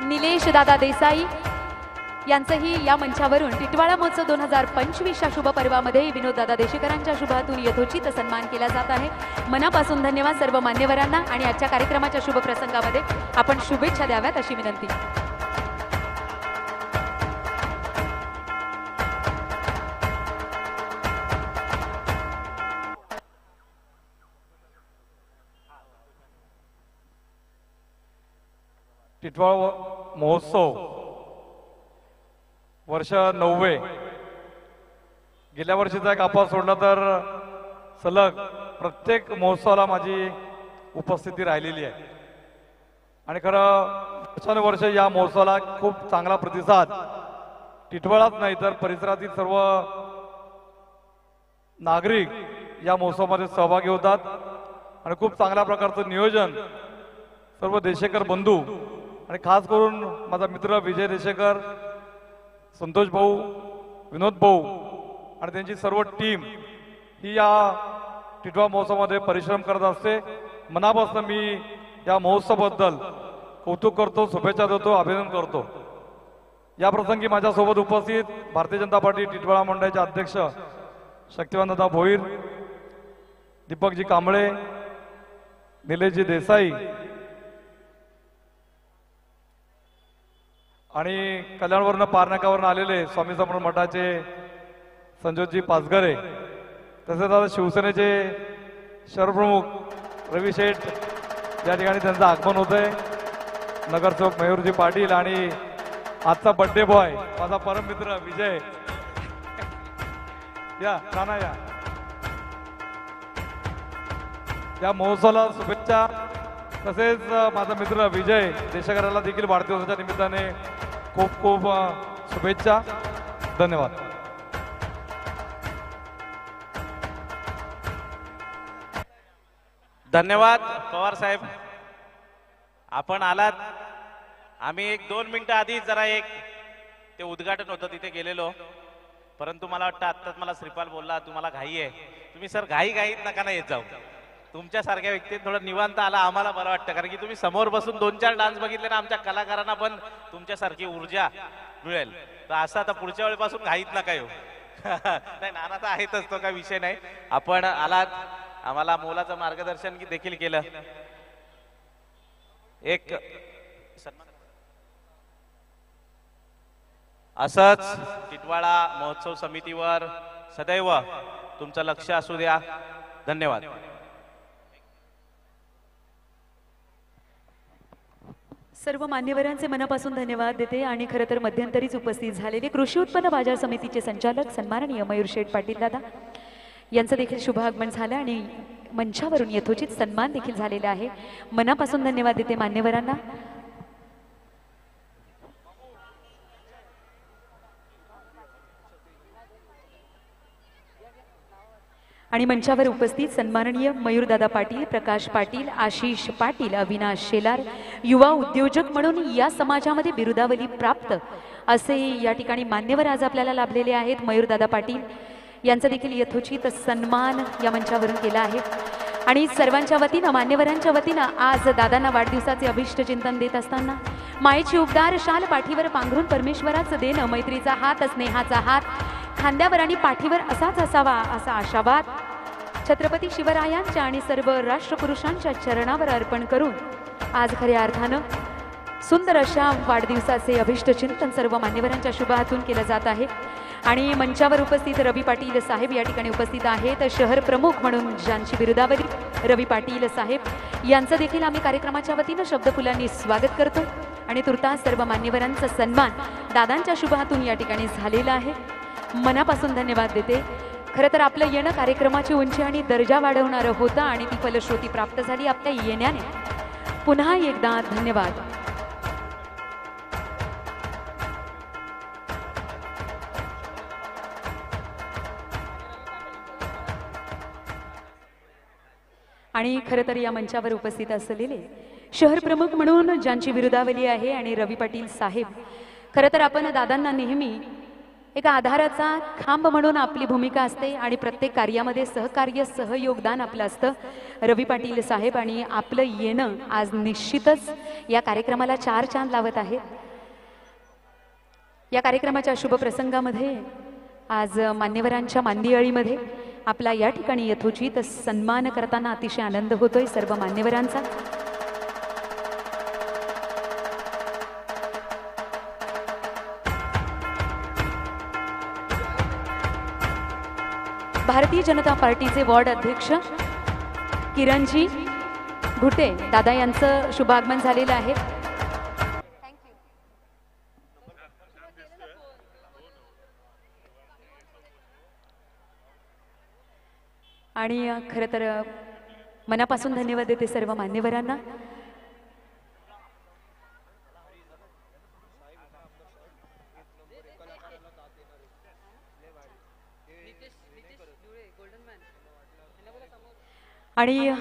निलेश दादा देसाई यांचंही या मंचावरून टिटवाळा महोत्सव 2025च्या शुभ पर्वामध्ये विनोद दादा देशेकरांच्या शुभातून यथोचित सन्मान केला जात आहे। मनापासून धन्यवाद सर्व मान्यवरांना आणि आजच्या कार्यक्रमाच्या शुभ प्रसंगामध्ये आपण शुभेच्छा द्याव्यात अशी विनंती। टिटवाळा महोत्सव वर्ष 90 गेल्या वर्षीचा एक अपवाद सोडला तर सलग प्रत्येक महोत्सवाला माझी उपस्थिती राहिलेली आहे आणि खरं वर्ष या महोत्सवाला खूप चांगला प्रतिसाद टिटवाळाच नाही तर परिसरातील सर्व नागरिक या महोत्सवामध्ये सहभागी होतात आणि खूप चांगल्या प्रकारचं नियोजन सर्व देशेकर बंधू आणि खास करून माझा मित्र विजय देशेकर, संतोष भाऊ, विनोद भाऊ आणि त्यांची सर्व टीम ही या टिटवाळा महोत्सवामध्ये परिश्रम करत असते। मनापासून मी या महोत्सवाबद्दल कौतुक करतो, शुभेच्छा देतो, अभिनंदन करतो। या प्रसंगी माझ्यासोबत उपस्थित भारतीय जनता पार्टी टिटवाळा मंडळाचे अध्यक्ष शक्तिवान दादा भोईर, दीपकजी कांबळे, निलेशजी देसाई आणि कल्याणवरून पारनाकावरून आलेले स्वामी समर्थ मठाचे संजोजी पाचघरे, तसेच आता शिवसेनेचे शहरप्रमुख रवी शेठ या ठिकाणी त्यांचं आगमन होतंय, नगरसेवक मयूरजी पाटील आणि आजचा बर्थडे बॉय माझा परम मित्र विजय या नाना या महोत्सवाला शुभेच्छा। तसेच माझा मित्र विजय देशकराला देखील वाढदिवसाच्या निमित्ताने खूप खूप शुभेच्छा। धन्यवाद। धन्यवाद पवार साहेब, आपण आलात। आम्ही 1-2 मिनिटं आधी जरा ते उद्घाटन होतं तिथे गेलेलो, परंतु मला वाटतं आत्ताच मला श्रीपाल बोलला तुम्हाला घाई आहे। तुम्ही सर घाईत नका ना येत जाऊ, तुमच्यासारख्या व्यक्ती थोडं निवांत आला आम्हाला बरं वाटतं, कारण की तुम्ही समोर बसून 2-4 डान्स बघितले ना आमच्या कलाकारांना पण तुमच्यासारखी ऊर्जा मिळेल। तर असं आता पुढच्या वेळेपासून घाईत नका येऊ नाही, नाना तर आहेतच, तो काय विषय नाही। आपण आलात, आम्हाला मोलाचं मार्गदर्शन देखील केलं। एक असंच टिटवाळा महोत्सव समितीवर सदैव तुमचं लक्ष असू द्या। धन्यवाद। सर्व मान्यवरांचे मनापासून धन्यवाद देते आणि खरं तर मध्यंतरीच उपस्थित झालेले कृषी उत्पन्न बाजार समितीचे संचालक सन्माननीय मयूर शेठ पाटील दादा यांचं देखील शुभ आगमन झालं आणि मंचावरून यथोचित सन्मान देखील झालेला आहे। मनापासून धन्यवाद देते मान्यवरांना। आणि मंचावर उपस्थित सन्माननीय मयूरदादा पाटील, प्रकाश पाटील, आशिष पाटील, अविनाश शेलार, युवा उद्योजक म्हणून या समाजामध्ये बिरुदावली प्राप्त असे या ठिकाणी मान्यवर आज आपल्याला लाभलेले आहेत। मयूरदादा पाटील यांचा देखील यथोचित सन्मान या मंचावरून केला आहे आणि सर्वांच्या वतीनं मान्यवरांच्या वतीनं आज दादांना वाढदिवसाचे अभिष्ट चिंतन देत असताना मायेची उबदार शाल पाठीवर पांघरून परमेश्वराचं देणं, मैत्रीचा हात, स्नेहाचा हात खांद्यावर आणि पाठीवर असाच असावा असा आशावाद छत्रपती शिवरायांच्या आणि सर्व राष्ट्रपुरुषांच्या चरणावर अर्पण करून आज खऱ्या अर्थानं सुंदर अशा वाढदिवसाचे अभिष्ट चिंतन सर्व मान्यवरांच्या शुभ हातून केलं जात आहे। आणि मंचावर उपस्थित रवी पाटील साहेब या ठिकाणी उपस्थित आहेत। शहर प्रमुख म्हणून ज्यांची बिरुदावली रवी पाटील साहेब यांचं देखील आम्ही कार्यक्रमाच्या वतीनं शब्दफुलांनी स्वागत करतो आणि तुर्तास सर्व मान्यवरांचा सन्मान दादांच्या शुभ हातून या ठिकाणी झालेला आहे। मनापासून धन्यवाद देते। खरं तर आपलं येणं कार्यक्रमाची उंची आणि दर्जा वाढवणारं होतं आणि ती फलश्रुती प्राप्त झाली आपल्या येण्याने। पुन्हा एकदा धन्यवाद। आणि खरं तर या मंचावर उपस्थित असलेले शहर प्रमुख म्हणून ज्यांची बिरुदावली आहे आणि रवी पाटील साहेब, खरं तर आपण दादांना नेहमी एका आधाराचा खांब म्हणून आपली भूमिका असते आणि प्रत्येक कार्यामध्ये सहकार्य सहयोगदान आपलं असतं. रवी पाटील साहेब आणि आपलं येणं आज निश्चितच या कार्यक्रमाला 4 चांद लावत आहे. या कार्यक्रमाच्या शुभ प्रसंगामध्ये आज मान्यवरांच्या मांदियाळीमध्ये आपला या ठिकाणी यथोचित सन्मान करताना अतिशय आनंद होतोय सर्व मान्यवरांचा. भारतीय जनता पार्टीचे वॉर्ड अध्यक्ष किरणजी घुटे दादा यांचं शुभागमन झालेलं आहे. आणि खरं तर मनापासून धन्यवाद देते सर्व मान्यवरांना. आणि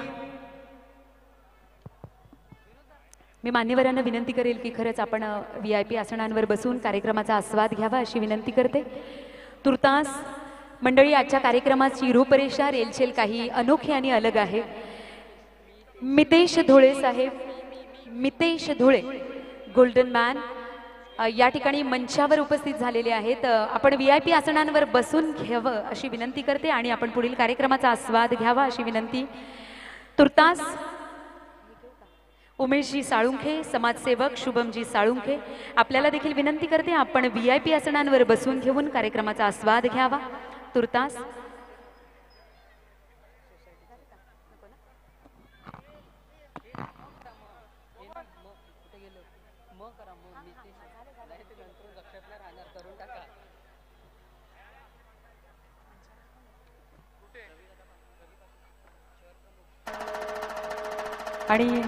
मी मान्यवरांना विनंती करेल की खरंच आपण VIP आसनांवर बसून कार्यक्रमाचा आस्वाद घ्यावा अशी विनंती करते. तुर्तास मंडळी, आजच्या कार्यक्रमाची रूपरेषा रेलचेल काही अनोखी आणि अलग आहे. मितेश धुळे साहेब, मितेश धुळे गोल्डन मॅन या ठिकाणी मंचावर उपस्थित झालेले आहेत. आपण VIP आसनांवर बसून घ्यावं अशी विनंती करते आणि आपण पुढील कार्यक्रमाचा आस्वाद घ्यावा अशी विनंती. तुर्तास उमेशजी साळुंखे, समाजसेवक शुभमजी साळुंखे, आपल्याला देखील विनंती करते आपण VIP आसनांवर बसून घेऊन कार्यक्रमाचा आस्वाद घ्यावा. तुर्तास आणि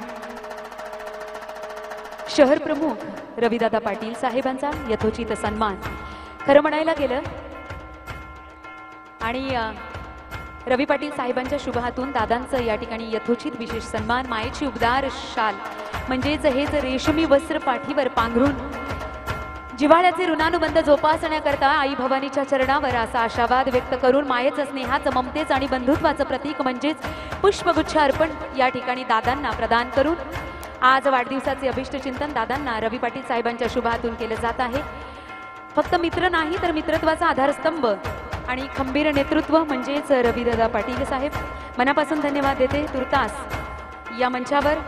शहर प्रमुख रविदादा पाटील साहेबांचा यथोचित सन्मान. खरं म्हणायला गेलं आणि रवी पाटील साहेबांच्या शुभ हातून दादांचं या ठिकाणी यथोचित विशेष सन्मान. मायेची उबदार शाल म्हणजेच हेच रेशमी वस्त्र पाठीवर पांघरून जिव्हाळ्याचे ऋणानुबंध जोपासण्याकरता आई भवानीच्या चरणावर असा आशावाद व्यक्त करून मायेचं, स्नेहाचं, ममतेचं आणि बंधुत्वाचं प्रतीक म्हणजेच पुष्पगुच्छ अर्पण या ठिकाणी दादांना प्रदान करून आज वाढदिवसाचे अभिष्ट चिंतन दादांना रवी पाटील साहेबांच्या शुभ हातून केलं जात आहे. फक्त मित्र नाही तर मित्रत्वाचा आधारस्तंभ आणि खंबीर नेतृत्व म्हणजेच रविदादा पाटील साहेब. मनापासून धन्यवाद देते. तुर्तास या मंचावर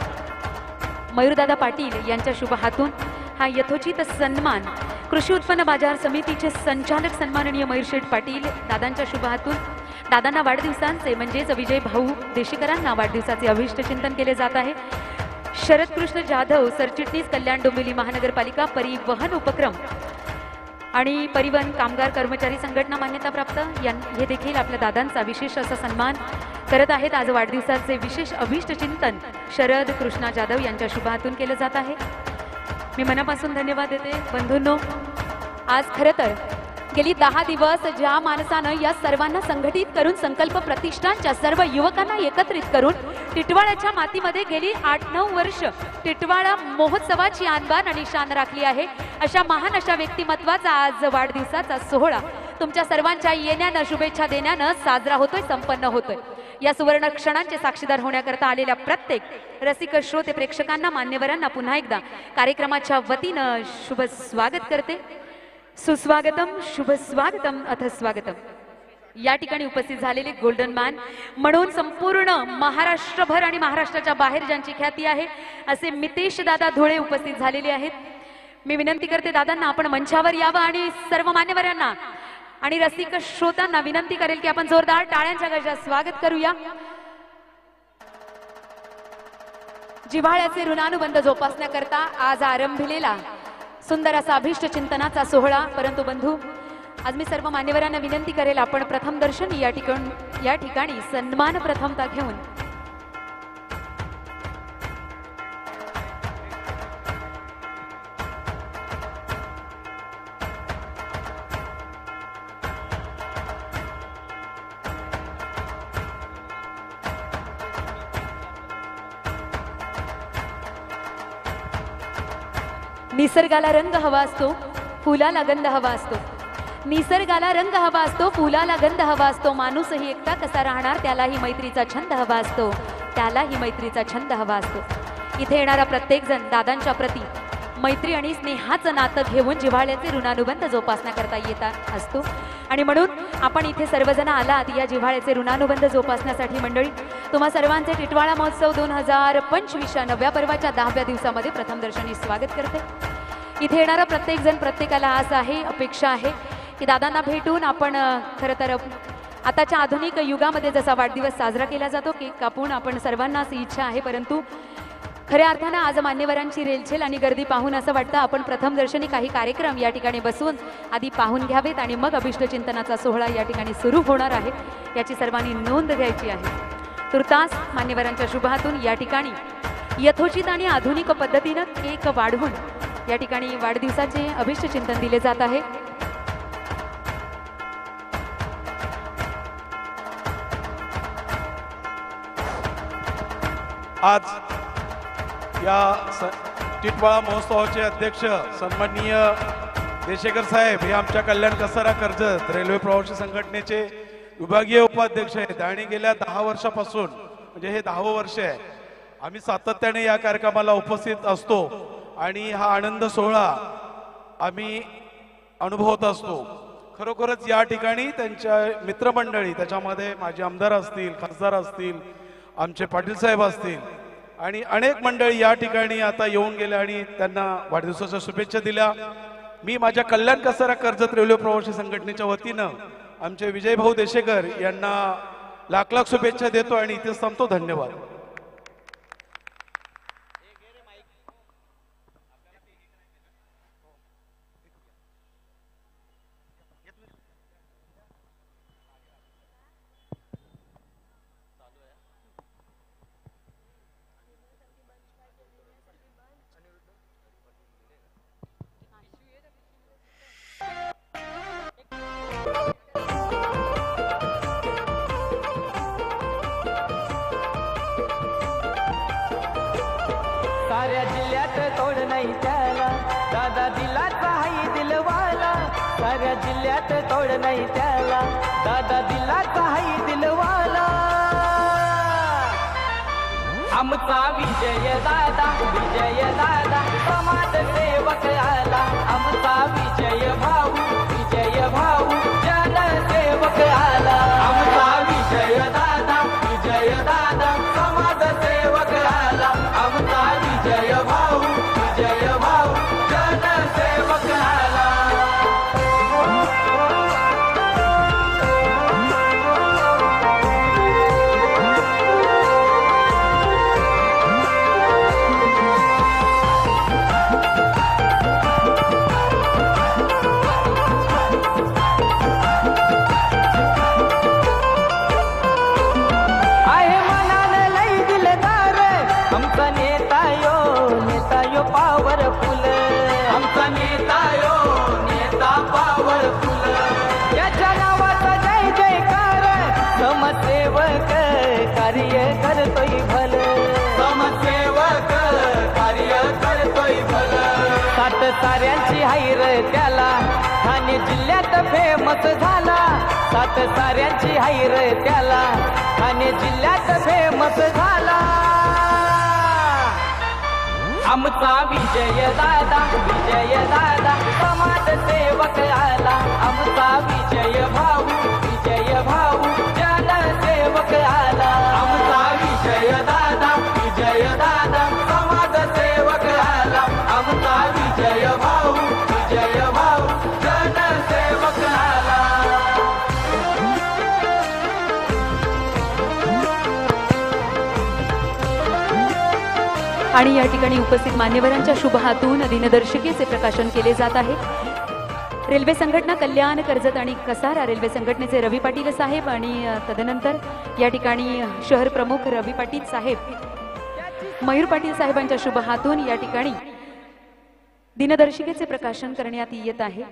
मयूरदादा पाटील यांच्या शुभ हातून हा यथोचित सन्मान कृषी उत्पन्न बाजार समितीचे संचालक सन्माननीय मयूरशेठ पाटील दादांच्या शुभ हातून दादांना वाढदिवसांचे म्हणजेच विजय भाऊ देशेकरांना वाढदिवसाचे अभिष्ट चिंतन केले जात आहे. शरद कृष्ण जाधव सरचिटणीस कल्याण डोंबिवली महानगरपालिका परिवहन उपक्रम आणि परिवहन कामगार कर्मचारी संघटना मान्यताप्राप्त हे देखील आपल्या दादांचा विशेष असा सन्मान करत आहेत. आज वाढदिवसाचे विशेष अभिष्ट चिंतन शरद कृष्णा जाधव यांच्या शुभ हातून केलं जात आहे. मी मनापासून धन्यवाद देते. बंधूंनो, आज खरं तर गेली 10 दिवस ज्या माणसानं या सर्वांना संघटित करून संकल्प प्रतिष्ठानच्या सर्व युवकांना एकत्रित करून टिटवाळ्याच्या मातीमध्ये गेली 8-9 वर्ष टिटवाळा महोत्सवाची आणबाण आणि शान राखली आहे, अशा महान अशा व्यक्तिमत्वाचा आज वाढदिवसाचा सोहळा तुमच्या सर्वांच्या येण्यानं शुभेच्छा देण्यानं साजरा होतोय, संपन्न होतोय. या सुवर्ण क्षणांचे साक्षीदार होण्याकरता आलेल्या प्रत्येक रसिक श्रोते प्रेक्षकांना मान्यवरांना पुन्हा एकदा कार्यक्रमाच्या वतीनं शुभ स्वागत करते. सुस्वागतम, शुभ स्वागतम, अथ स्वागतम. या ठिकाणी उपस्थित झालेले गोल्डन मॅन म्हणून संपूर्ण महाराष्ट्रभर आणि महाराष्ट्राच्या बाहेर ज्यांची ख्याती आहे असे मितेश दादा धुळे उपस्थित झालेले आहेत. मी विनंती करते दादांना आपण मंचावर यावं आणि सर्व मान्यवरांना आणि रसिक श्रोतांना विनंती करेल की आपण जोरदार टाळ्यांच्या गजरात स्वागत करूया. जिव्हाळ्याचे ऋणानुबंध जोपासण्याकरता आज आरंभलेला सुंदर असा अभिष्ट चिंतनाचा सोहळा. परंतु बंधू, आज मी सर्व मान्यवरांना विनंती करेल आपण प्रथम दर्शनी या ठिकाणी सन्मान प्रथमता घेऊन निसर्गाला रंग हवा असतो, फुलाला गंध हवा असतो, निसर्गाला रंग हवा असतो, फुलाला गंध हवा असतो, माणूसही एकटा कसा राहणार, त्यालाही मैत्रीचा छंद हवा असतो, त्यालाही मैत्रीचा छंद हवा असतो. इथे येणारा प्रत्येक जण दादांच्या प्रती मैत्री आणि स्नेहाचं नातं घेऊन जिव्हाळ्याचे ऋणानुबंध जोपासना करता येतात असतो. आणि म्हणून आपण इथे सर्वजण आलात या जिव्हाळ्याचे ऋणानुबंध जोपासण्यासाठी. मंडळी, तुम्हा सर्वांचे टिटवाळा महोत्सव 2025 नव्या पर्वाच्या 10व्या दिवसामध्ये प्रथम दर्शनी स्वागत करते. इथे येणारा प्रत्येक जण, प्रत्येकाला आस आहे, अपेक्षा आहे की दादांना भेटून आपण खरं तर आताच्या आधुनिक युगामध्ये जसा वाढदिवस साजरा केला जातो, केक कापून आपण सर्वांनाच इच्छा आहे, परंतु खऱ्या अर्थानं आज मान्यवरांची रेलचेल आणि गर्दी पाहून असं वाटतं आपण प्रथम दर्शनी काही कार्यक्रम या ठिकाणी बसून आधी पाहून घ्यावेत आणि मग अभिष्टचिंतनाचा सोहळा या ठिकाणी सुरू होणार आहे, याची सर्वांनी नोंद घ्यायची आहे. तुर्तास मान्यवरांच्या शुभातून या ठिकाणी यथोचित आणि आधुनिक पद्धतीनं केक वाढवून या ठिकाणी वाढदिवसाचे अभिष्टचिंतन दिले जात आहे. आज या टिटवाळा महोत्सवाचे अध्यक्ष सन्माननीय देशेकर साहेब हे आमच्या कल्याण कसारा कर्जत रेल्वे प्रवासी संघटनेचे विभागीय उपाध्यक्ष आहेत आणि गेल्या 10 वर्षापासून म्हणजे हे 10वं वर्ष आहे आम्ही सातत्याने या कार्यक्रमाला उपस्थित असतो आणि हा आनंद सोहळा आम्ही अनुभवत असतो. खरोखरच या ठिकाणी त्यांच्या मित्रमंडळी, त्याच्यामध्ये माझे आमदार असतील, खासदार असतील, आमचे पाटील साहेब असतील आणि अनेक मंडळी या ठिकाणी आता येऊन गेल्या आणि त्यांना वाढदिवसाच्या शुभेच्छा दिल्या. मी माझ्या कल्याण कसारा कर्जत रेल्वे प्रवासी संघटनेच्या वतीनं आमचे विजयभाऊ देशेकर यांना लाख लाख शुभेच्छा देतो आणि इथेच थांबतो. धन्यवाद. साऱ्या जिल्ह्यात तोड नाही त्याला, दादा दिलाचा हाई दिलवाला. साऱ्या जिल्ह्यात तोड नाही त्याला, दादा दिलाचा हाई दिलवाला. आमचा विजय दादा, विजय दादा, समाज सेवक आला. आमचा विजय भाऊ, विजय भाऊ, जनसेवक आला. आमचा विजय दादा, विजय दादा, समाज सेवक आला. आमचा विजय भाऊ, विजय भाऊ, जनसेवक आला. आहे मनानं लई दिलदार, आमचा नेता यो पॉवरफुल. आमचा नेता पॉवरफुल. याच्या नावाचा जय जयकार, समसेवक कार्य करतोय भल. समसेवक कार्य करतोय भल. सात साऱ्यांची हाईर त्याला, ठाणे जिल्ह्यात फेमस झाला. सात साऱ्यांची हाईर त्याला, ठाणे जिल्ह्यात फेमस झाला. आमचा विजय दादा, विजय दादा, समाज सेवक आला. आमचा विजय भाऊ, विजय भाऊ, जनसेवक आला. आमचा विजय दादा, विजय दादा, समाज सेवक आला. आमचा विजय भाऊ, विजय भाऊ, जनसेवक आला. आणि या ठिकाणी उपस्थित मान्यवरांच्या शुभ हातून दिनदर्शिकेचे प्रकाशन केले जात आहे. रेल्वे संघटना कल्याण कर्जत आणि कसारा रेल्वे संघटनेचे रवी पाटील साहेब आणि तदनंतर या ठिकाणी शहर प्रमुख रवी पाटील साहेब, मयूर पाटील साहेबांच्या शुभ हातून या ठिकाणी दिनदर्शिकेचे प्रकाशन करण्यात येत आहे.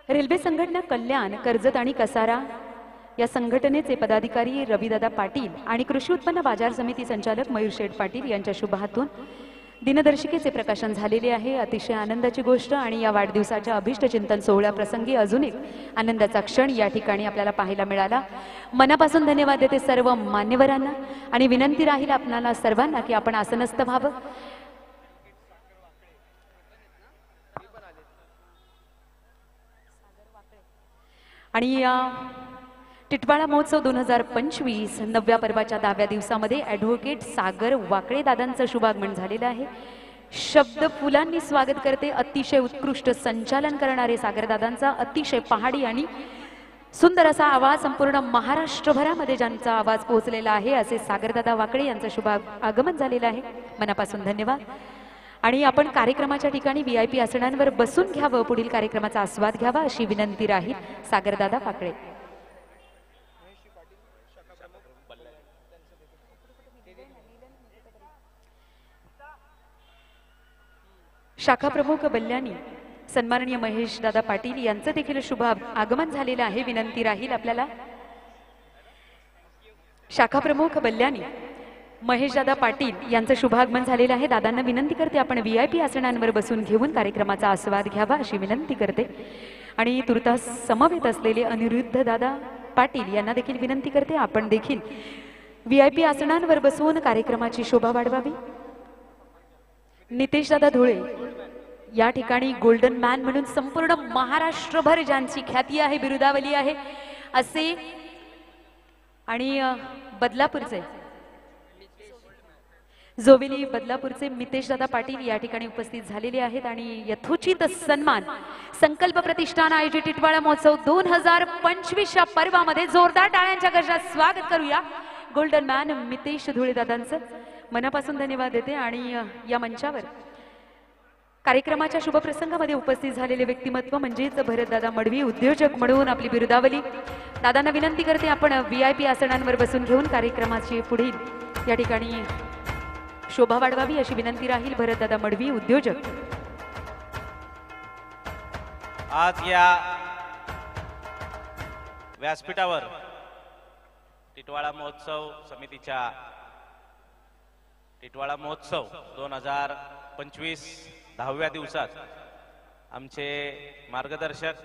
रेल्वे संघटना कल्याण कर्जत आणि कसारा या संघटनेचे पदाधिकारी रविदादा पाटील आणि कृषी उत्पन्न बाजार समिती संचालक मयूर शेठ पाटील यांच्या शुभ हातून दिनदर्शिकेचे प्रकाशन झालेले आहे। अतिशय आनंदाची गोष्ट आणि या वाढदिवसाच्या अभिष्ट चिंतन सोहळ्याप्रसंगी अजून एक आनंदाचा क्षण या ठिकाणी आपल्याला पाहायला मिळाला। मनापासून धन्यवाद देते सर्व मान्यवरांना आणि विनंती राहील आपणाला सर्वांना की आपण आसनस्थ व्हावं। आणि या टिटवाळा महोत्सव 2025 9व्या पर्वाच्या 10व्या दिवसामध्ये ॲडव्होकेट सागर वाकळे दादांचं शुभागमन झालेलं आहे। शब्द फुलांनी स्वागत करते। अतिशय उत्कृष्ट संचालन करणारे सागर दादांचा अतिशय पहाडी आणि सुंदर असा आवाज संपूर्ण महाराष्ट्रभरामध्ये ज्यांचा आवाज पोहोचलेला आहे असे सागरदादा वाकळे यांचं आगमन झालेलं आहे। मनापासून धन्यवाद। आणि आपण कार्यक्रमाच्या ठिकाणी VIP आसनांवर बसून घ्यावं, पुढील कार्यक्रमाचा आस्वाद घ्यावा अशी विनंती राहील सागरदादा वाकळे। शाखा प्रमुख बल्ल्याणी सन्माननीय महेश दादा पाटील यांचं देखील शुभ आगमन झालेलं आहे। विनंती राहील आपल्याला शाखा प्रमुख बल्ल्याणी महेश दादा पाटील यांचं शुभागमन झालेलं आहे। दादांना विनंती करते आपण VIP आसनांवर बसून घेऊन कार्यक्रमाचा आस्वाद घ्यावा अशी विनंती करते। आणि तुर्तास समवेत असलेले अनिरुद्ध दादा पाटील यांना देखील विनंती करते आपण देखील VIP आसनांवर बसून कार्यक्रमाची शोभा वाढवावी। नितेश दादा धुळे या ठिकाणी गोल्डन मॅन म्हणून संपूर्ण महाराष्ट्रभर ज्यांची ख्याती आहे, बिरुदावली आहे असे आणि बदलापूरचे जोबिली बदलापूरचे मितेश दादा पाटील या ठिकाणी उपस्थित झालेले आहेत। आणि यथोचित सन्मान संकल्प प्रतिष्ठान आयोजित टिटवाळा महोत्सव 2025 पर्वामध्ये जोरदार टाळ्यांच्या गजरात स्वागत करूया गोल्डन मॅन मितेश धुळे दादांचं। मनापासून धन्यवाद देते। आणि या मंचावर कार्यक्रमाच्या शुभप्रसंगामध्ये उपस्थित झालेले व्यक्तिमत्व म्हणजेच भरतदादा मडवी उद्योजक म्हणून आपली बिरुदावली। दादांना विनंती करते आपण VIP आसनांवर बसून घेऊन कार्यक्रमाची पुढील या ठिकाणी शोभा वाढवावी अशी विनंती राहील भरतदादा मडवी उद्योजक। आज या व्यासपीठावर टिटवाळा महोत्सव समितीच्या टिटवाळा महोत्सव 2025 10व्या दिवसात आमचे मार्गदर्शक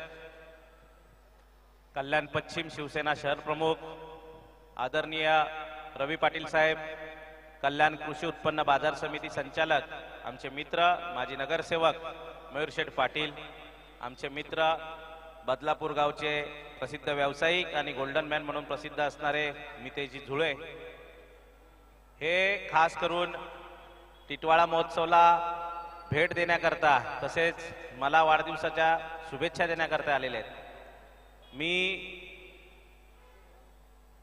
कल्याण पश्चिम शिवसेना शहर प्रमुख आदरणीय रवी पाटील साहेब, कल्याण कृषी उत्पन्न बाजार समिती संचालक आमचे मित्र माजी नगरसेवक मयूर शेठ पाटील, आमचे मित्र बदलापूर गावचे प्रसिद्ध व्यावसायिक आणि गोल्डन मॅन म्हणून प्रसिद्ध असणारे मितेशजी धुळे, हे खास करून टिटवाळा महोत्सवला भेट देण्याकरता तसेच मला वाढदिवसाच्या शुभेच्छा देण्याकरता आलेले आहेत। मी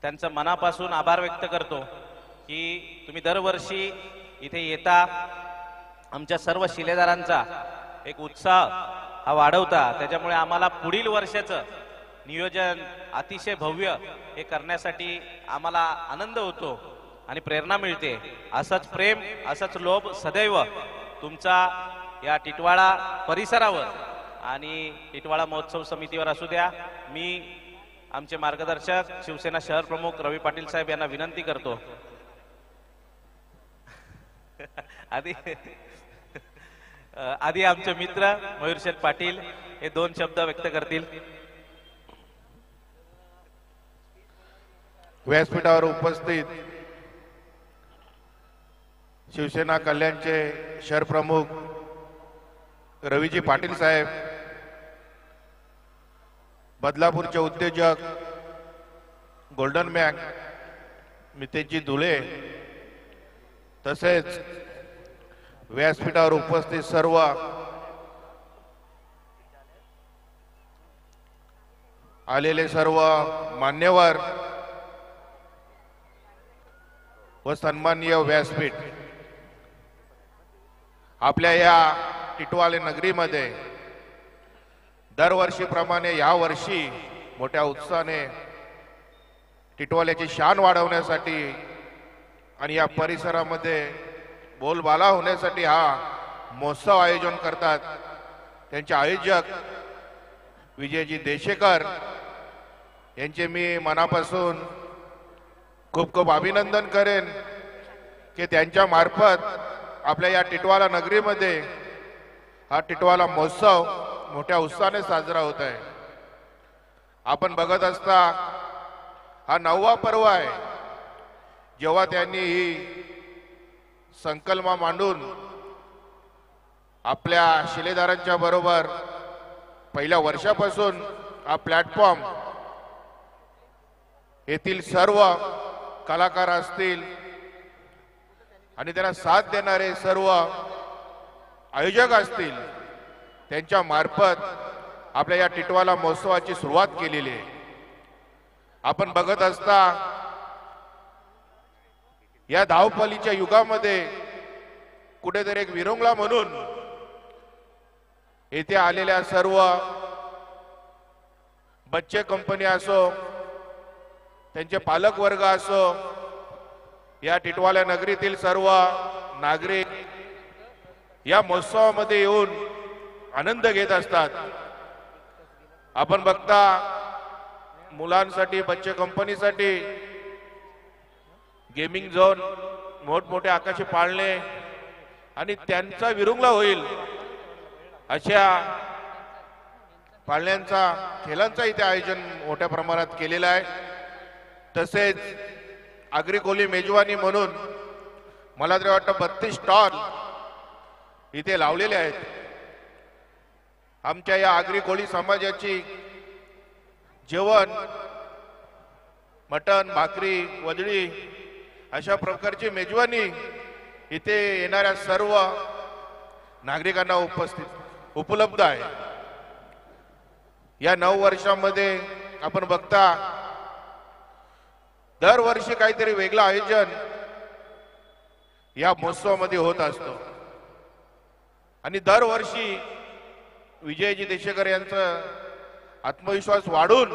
त्यांचं मनापासून आभार व्यक्त करतो की तुम्ही दरवर्षी इथे येता, आमच्या सर्व शिलेदारांचा एक उत्साह हा वाढवता, त्याच्यामुळे आम्हाला पुढील वर्षाचं नियोजन अतिशय भव्य हे करण्यासाठी आम्हाला आनंद होतो आणि प्रेरणा मिळते। असंच प्रेम असंच लोभ सदैव तुमचा या टिटवाळा परिसरावर आणि टिटवाळा महोत्सव समितीवर असू द्या। मी आमचे मार्गदर्शक शिवसेना शहर प्रमुख रवी पाटील साहेब यांना विनंती करतो आधी आमचे मित्र मयूर शेठ पाटील हे 2 शब्द व्यक्त करतील। व्यासपीठावर उपस्थित शिवसेना कल्याणचे शहर प्रमुख रवीजी पाटील साहेब, बदलापूरचे उद्योजक गोल्डन मॅन मितेशजी धुळे, तसेच व्यासपीठावर उपस्थित सर्व आलेले सर्व मान्यवर व सन्माननीय व्यासपीठ, आपल्या या टिटवाळे नगरीमध्ये दरवर्षीप्रमाणे या वर्षी मोठ्या उत्साहाने टिटवाळ्याची शान वाढवण्यासाठी आणि या परिसरामध्ये बोलबाला होण्यासाठी हा महोत्सव आयोजन करतात। त्यांचे आयोजक विजयजी देशेकर यांचे मी मनापासून खूप खूप अभिनंदन करेन की त्यांच्या मार्फत आपल्या या टिटवाळा नगरीमध्ये हा टिटवाळा महोत्सव मोठ्या उत्साहाने साजरा होत आहे. आपण बघत असता हा 9वा पर्व आहे जेव्हा त्यांनी ही संकल्पना मांडून आपल्या शिलेदारांच्या बरोबर पहिल्या वर्षापासून हा प्लॅटफॉर्म येथील सर्व कलाकार असतील आणि त्यांना साथ देणारे सर्व आयोजक असतील त्यांच्या मार्फत आपल्या या टिटवाळा महोत्सवाची सुरुवात केलेली आहे. आपण बघत असता या धावपळीच्या युगामध्ये कुठेतरी एक विरंगुळा म्हणून येथे आलेल्या सर्व बच्चे कंपनी असो त्यांचे पालक वर्ग असो या टिटवाळा नगरीतील सर्व नागरिक या महोत्सवामध्ये येऊन आनंद घेत असतात. आपण बघता मुलांसाठी बच्चे कंपनीसाठी गेमिंग झोन मोठमोठे आकाशी पाळणे आणि त्यांचा विरंगुळा होईल अशा पाळण्यांचा खेळांचा इथे आयोजन मोठ्या प्रमाणात केलेलं आहे. तसेच आगरी कोळी मेजवानी म्हणून मला तरी वाटतं 32 स्टॉल इथे लावलेले आहेत. आमच्या या आगरी कोळी समाजाची जेवण मटण भाकरी वजडी अशा प्रकारची मेजवानी इथे येणाऱ्या सर्व नागरिकांना उपलब्ध आहे. या 9 वर्षांमध्ये आपण बघता दरवर्षी काहीतरी वेगळं आयोजन या महोत्सवामध्ये होत असतो आणि दरवर्षी विजयजी देशेकर यांचा आत्मविश्वास वाढून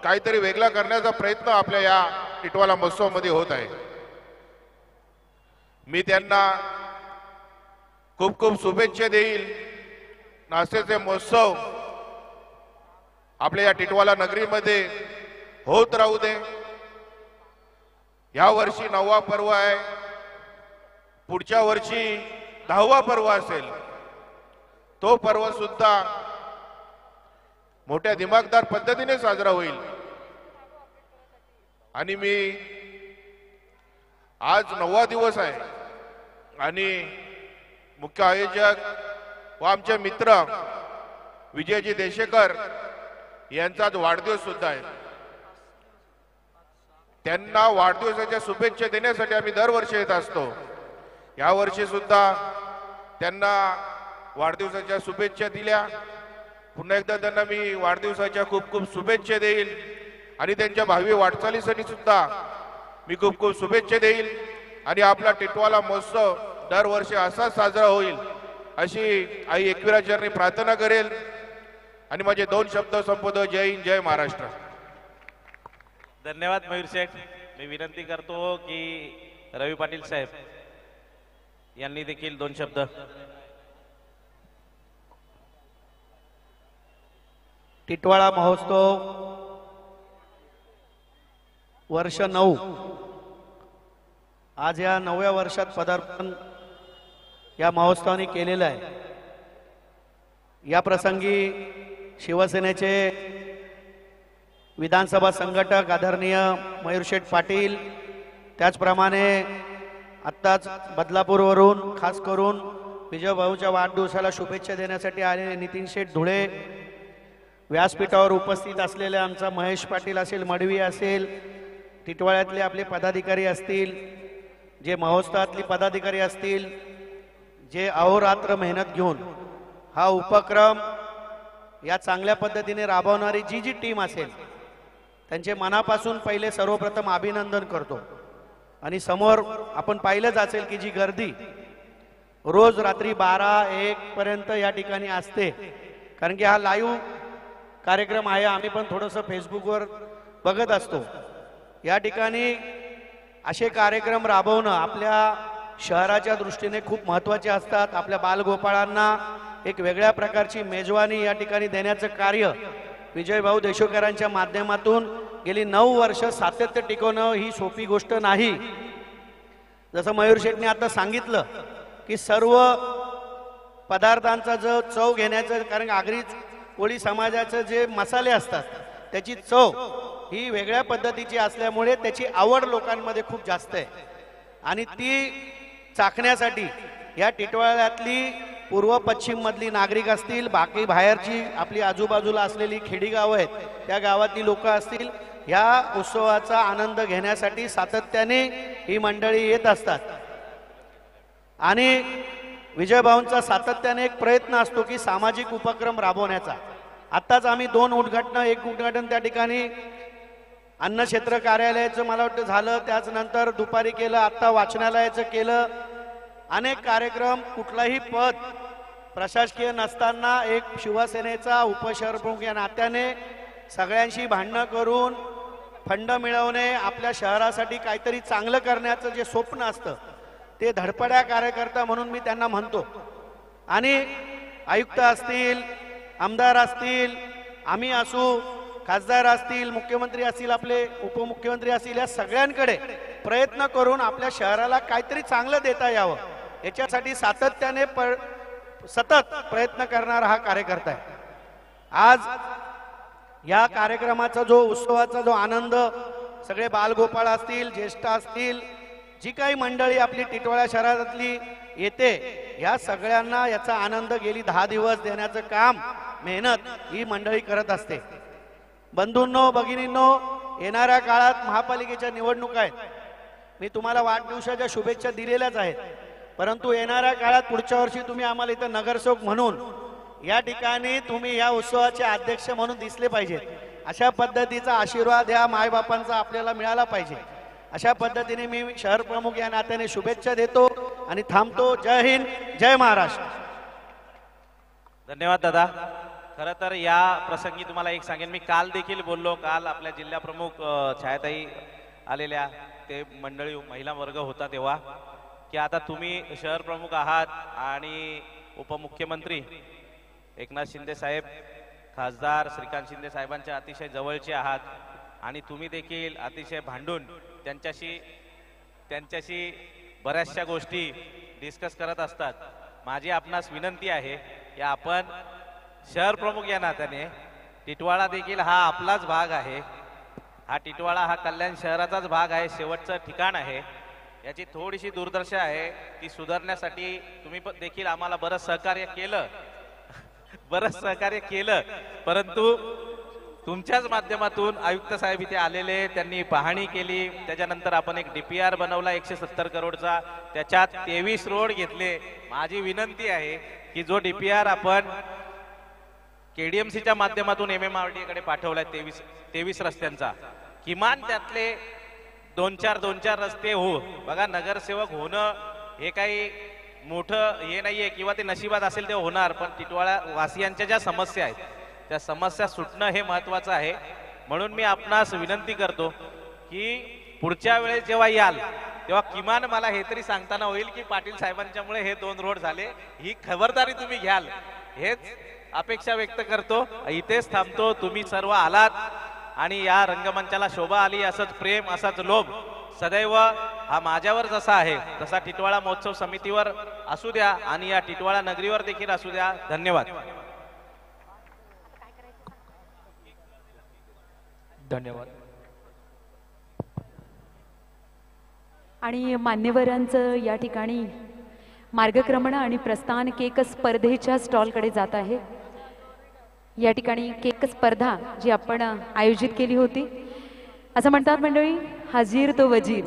काहीतरी वेगळा करण्याचा प्रयत्न आपल्या या टिटवाळा महोत्सवामध्ये होत आहे. मी त्यांना खूप खूप शुभेच्छा देईल. असेच महोत्सव आपल्या या टिटवाळा नगरीमध्ये होत राहू दे. या वर्षी 9वा पर्व आहे, पुढच्या वर्षी 10वा पर्व असेल. तो पर्व सुद्धा मोठ्या दिमागदार पद्धतीने साजरा होईल. आणि मी आज 9वा दिवस आहे आणि मुख्य आयोजक व आमचे मित्र विजयजी देशेकर यांचा आज वाढदिवस सुद्धा आहे. त्यांना वाढदिवसाच्या शुभेच्छा देण्यासाठी आम्ही दरवर्षी येत असतो. या वर्षी सुद्धा त्यांना वाढदिवसाच्या शुभेच्छा दिल्या. पुन्हा एकदा त्यांना मी वाढदिवसाच्या खूप खूप शुभेच्छा देईल आणि त्यांच्या भावी वाटचालीसाठी सुद्धा मी खूप खूप शुभेच्छा देईल. आणि आपला टिटवाळा महोत्सव दरवर्षी असाच साजरा होईल अशी आई एकविराचरणी प्रार्थना करेल आणि माझे 2 शब्द संपवतो. जय हिंद, जय महाराष्ट्र. धन्यवाद मयूर शेठ. मी विनंती करतो की रवी पाटील साहेब यांनी देखील 2 शब्द. टिटवाळा महोत्सव वर्ष 9. आज या 9व्या वर्षात पदार्पण या महोत्सवाने केलेलं आहे. या प्रसंगी शिवसेनेचे विधानसभा संघटक आदरणीय मयूर शेठ पाटील, त्याचप्रमाणे आत्ताच बदलापूरवरून खास करून विजयभाऊच्या वाढदिवसाला शुभेच्छा देण्यासाठी आलेले नितीन शेठ धुळे, व्यासपीठावर उपस्थित असलेले आमचा महेश पाटील असेल, मडवी असेल, टिटवाळ्यातले आपले पदाधिकारी असतील, जे महोत्सवातले पदाधिकारी असतील, जे अहोरात्र मेहनत घेऊन हा उपक्रम या चांगल्या पद्धतीने राबवणारी जी टीम असेल त्यांचे मनापासून पहिले सर्वप्रथम अभिनंदन करतो. आणि समोर आपण पाहिलंच असेल की जी गर्दी रोज रात्री 12-1 पर्यंत या ठिकाणी असते, कारण की हा लाईव्ह कार्यक्रम आहे. आम्ही पण थोडंसं फेसबुकवर बघत असतो. या ठिकाणी असे कार्यक्रम राबवणं आपल्या शहराच्या दृष्टीने खूप महत्त्वाचे असतात. आपल्या बालगोपाळांना एक वेगळ्या प्रकारची मेजवानी या ठिकाणी देण्याचं कार्य विजयभाऊ देशोकरांच्या माध्यमातून गेली 9 वर्ष सातत्य टिकवणं ही सोपी गोष्ट नाही. जसं मयूर शेटने आता सांगितलं की सर्व पदार्थांचा जो चव घेण्याचं, कारण आगरी कोळी समाजाचे जे मसाले असतात त्याची चव ही वेगळ्या पद्धतीची असल्यामुळे त्याची आवड लोकांमध्ये खूप जास्त आहे आणि ती चाखण्यासाठी या टिटवाळ्यातली पूर्व पश्चिम मधली नागरिक असतील, बाकी बाहेरची आपली आजूबाजूला असलेली खेडी गावं आहेत त्या गावातली लोक असतील, या उत्सवाचा आनंद घेण्यासाठी सातत्याने ही मंडळी येत असतात. आणि विजयभाऊंचा सातत्याने एक प्रयत्न असतो की सामाजिक उपक्रम राबवण्याचा. आत्ताच आम्ही 2 उद्घाटन, एक उद्घाटन त्या ठिकाणी अन्न क्षेत्र कार्यालयाचं मला वाटतं झालं, त्याच नंतर दुपारी केलं, आत्ता वाचनालयाचं केलं. अनेक कार्यक्रम, कुठलाही पद प्रशासकीय नसताना एक शिवसेनेचा उपशहर प्रमुख या नात्याने सगळ्यांशी भांडणं करून फंड मिळवणे, आपल्या शहरासाठी काहीतरी चांगलं करण्याचं जे स्वप्न असतं ते धडपड्या कार्यकर्ता म्हणून मी त्यांना म्हणतो. आणि आयुक्त असतील, आमदार असतील, आम्ही असू, खासदार असतील, मुख्यमंत्री असतील, आपले उपमुख्यमंत्री असतील, या सगळ्यांकडे प्रयत्न करून आपल्या शहराला काहीतरी चांगलं देता यावं याच्यासाठी सातत्याने सतत प्रयत्न करणारा हा कार्यकर्ता आहे. आज या कार्यक्रमाचा जो उत्सवाचा जो आनंद, सगळे बालगोपाळ असतील, ज्येष्ठ असतील, जी काही मंडळी आपली टिटवाळा शहरातली येते, या सगळ्यांना याचा आनंद गेली 10 दिवस देण्याचं काम, मेहनत ही मंडळी करत असते. बंधूंनो, भगिनींनो, येणाऱ्या काळात महापालिकेच्या निवडणुका आहेत. मी तुम्हाला वाढदिवसाच्या शुभेच्छा दिलेल्याच आहेत, परंतु येणाऱ्या काळात पुढच्या वर्षी तुम्ही आम्हाला इथं नगरसेवक म्हणून या ठिकाणी तुम्ही या उत्सवाचे अध्यक्ष म्हणून दिसले पाहिजेत. अशा पद्धतीचा आशीर्वाद या मायबापांचा आपल्याला मिळाला पाहिजे. अशा पद्धतीने मी शहर प्रमुख या नात्याने शुभेच्छा देतो आणि थांबतो. जय हिंद, जय महाराष्ट्र. धन्यवाद दादा. खरं तर या प्रसंगी तुम्हाला एक सांगेन, मी काल देखील बोललो, काल आपल्या जिल्हा प्रमुख छायाताई आलेल्या, ते मंडळी महिला वर्ग होता तेव्हा, की आता तुम्ही शहर प्रमुख आहात आणि उपमुख्यमंत्री एकनाथ शिंदे साहेब, खासदार श्रीकांत शिंदे साहेबांच्या अतिशय जवळचे आहात आणि तुम्ही देखील अतिशय भांडून त्यांच्याशी बऱ्याचशा गोष्टी डिस्कस करत असतात. माझी आपणास विनंती आहे की आपण शहर प्रमुख या नात्याने, टिटवाळा देखील हा आपलाच भाग आहे, हा टिटवाळा हा कल्याण शहराचाच भाग आहे, शेवटचं ठिकाण आहे, याची थोडीशी दुर्दशा आहे, ती सुधारण्यासाठी तुम्ही देखील आम्हाला बरंच सहकार्य केलं, परंतु तुमच्याच माध्यमातून आयुक्त साहेब इथे आलेले, त्यांनी पाहणी केली, त्याच्यानंतर आपण एक DPR बनवला 170 करोडचा, त्याच्यात 23 रोड घेतले. माझी विनंती आहे की जो DPR आपण KDMCच्या माध्यमातून MMRDA कडे पाठवलाय 23 रस्त्यांचा, किमान त्यातले 2-4 रस्ते हो. बघा, नगरसेवक होणं हे काही मोठं हे नाहीये किंवा ते नशिबात असेल ते होणार, पण टिटवाळा वासियांच्या ज्या समस्या आहेत त्या समस्या सुटणं हे महत्वाचं आहे. म्हणून मी आपणास विनंती करतो की पुढच्या वेळेस जेव्हा याल तेव्हा किमान मला हे तरी सांगताना होईल की पाटील साहेबांच्यामुळे हे 2 रोड झाले, ही खबरदारी तुम्ही घ्याल, हेच अपेक्षा व्यक्त करतो. इथेच थांबतो. तुम्ही सर्व आलात आणि या रंगमंचाला शोभा आली, असंच प्रेम, असाच लोभ सदैव हा माझ्यावर जसा आहे तसा टिटवाळा महोत्सव समितीवर असू द्या आणि या टिटवाळा नगरीवर देखील असू द्या. धन्यवाद. धन्यवाद. आणि मान्यवरांचं या ठिकाणी मार्गक्रमण आणि प्रस्थान केक स्पर्धेच्या स्टॉलकडे जात आहे. या ठिकाणी केक स्पर्धा जी आपण आयोजित केली होती, असं म्हणतात मंडळी, हजीर तो वजीर.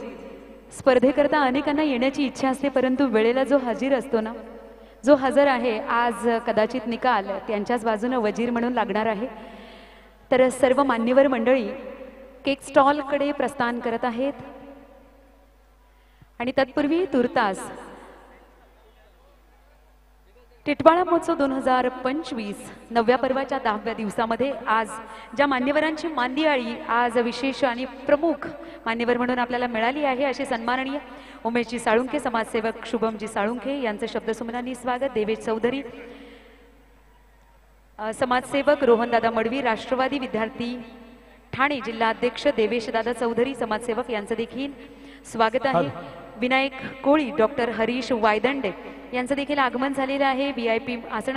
स्पर्धेकरता अनेकांना येण्याची इच्छा असते, परंतु वेळेला जो हजीर असतो ना, जो हजर आहे, आज कदाचित निकाल त्यांच्याच बाजूने वजीर म्हणून लागणार आहे. तर सर्व मान्यवर मंडळी केक स्टॉलकडे प्रस्थान करत आहेत आणि तत्पूर्वी तुर्तास टिटवाळा महोत्सव 2025 9व्या पर्वाच्या 10व्या दिवसामध्ये आज ज्या मान्यवरांची मांदियाळी आज विशेष आणि प्रमुख मान्यवर म्हणून आपल्याला मिळाली आहे, असे सन्माननीय उमेशजी साळुंखे, समाजसेवक शुभमजी साळुंखे यांचं शब्दसुमनांनी स्वागत. देवेश चौधरी, समाजसेवक रोहनदादा मडवी, राष्ट्रवादी विद्यार्थी ठाणे जिल्हा अध्यक्ष देवेशदादा चौधरी समाजसेवक यांचं देखील स्वागत आहे. विनायक कोळी, डॉक्टर हरीश वायदंडे यांचं देखील आगमन झालेलं आहे. VIP आसना